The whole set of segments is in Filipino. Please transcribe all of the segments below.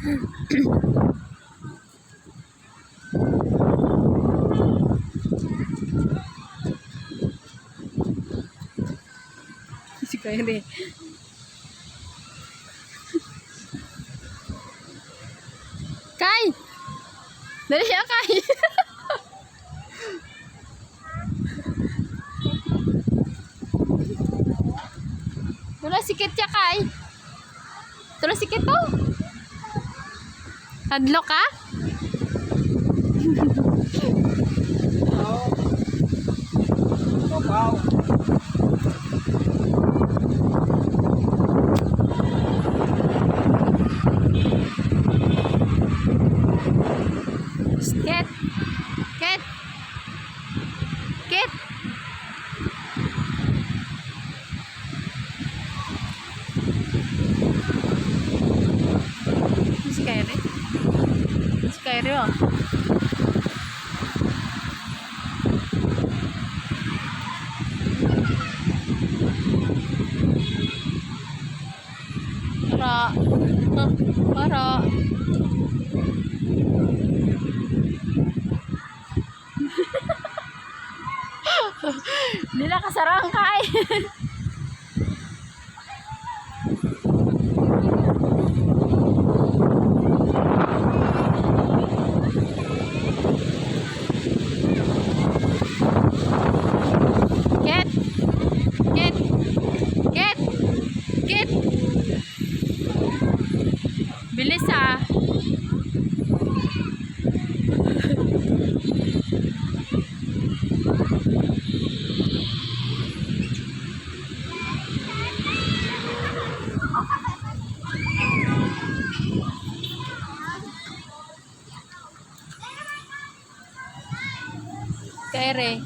Si Kairi. Kai! Dali siya, Kai! Tula sikit ya, Kai! Tula sikit to! Hadlo ka? Wow. Kit! Kit! Kit! Si Kairi? Si Kairi, oh. Para. Para. Hindi na kasarang, Kai. Get! Get! Get! Get! Bilis, ah. Kairi.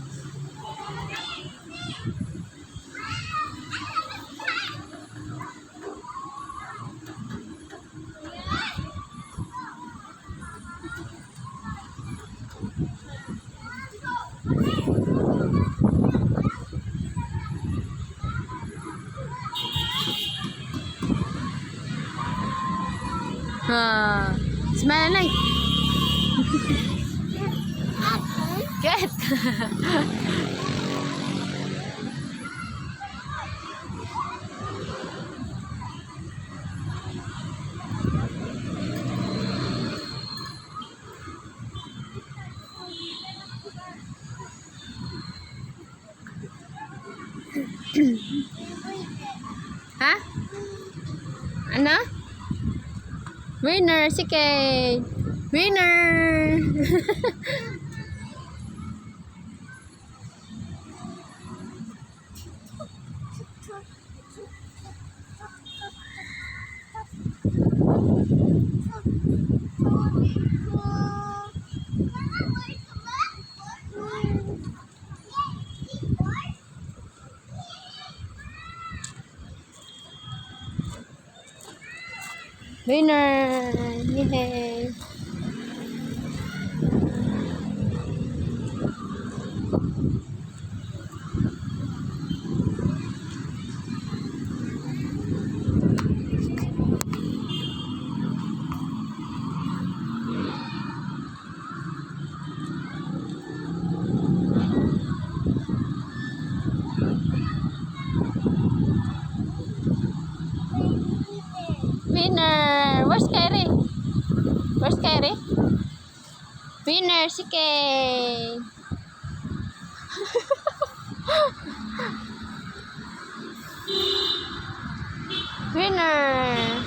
Ha. Smile na. Get. Ha? Ano? Winner si Kate. Winner. Winner. Yay. Winner. Where's Kairi? Where's Kairi? Winner si Kay. Winner.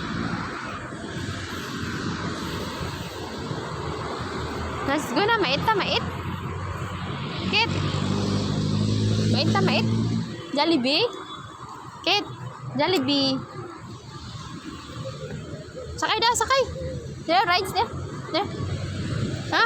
Let's go na, mait ta, mait. Kit. Mait ta, mait. Jollibee. Kit. Jollibee. Sakay dah, sakay. There, rides there. There. Ha?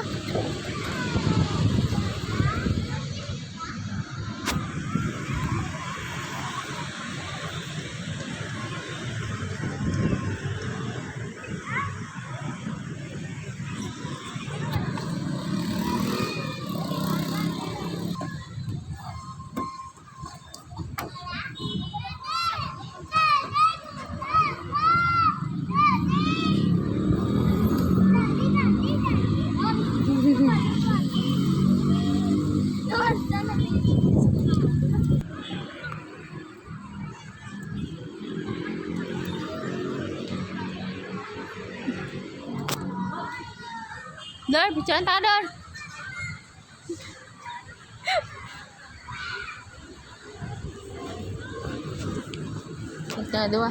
Dor, picturean tayo, Dor. Ito, dua.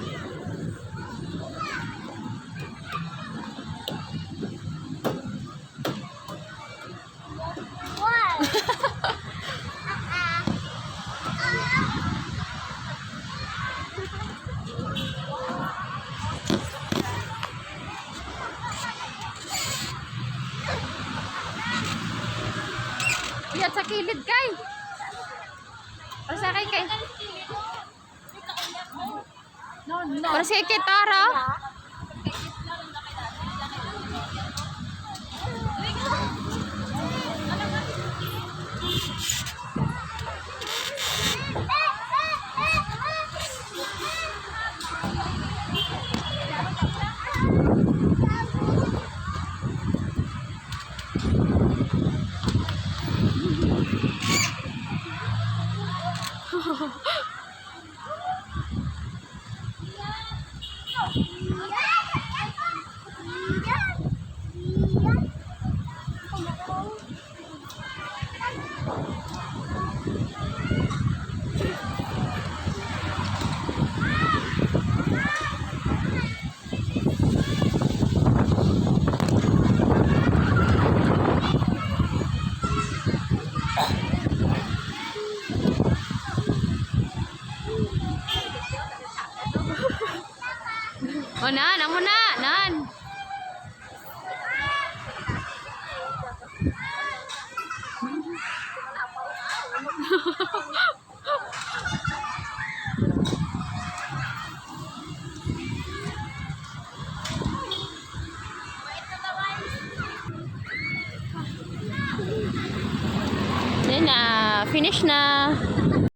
Uyat sa kilid kay. Para sa kay. Para sa kay Tara. Oh, nan, amo na, nan. Then, finish na.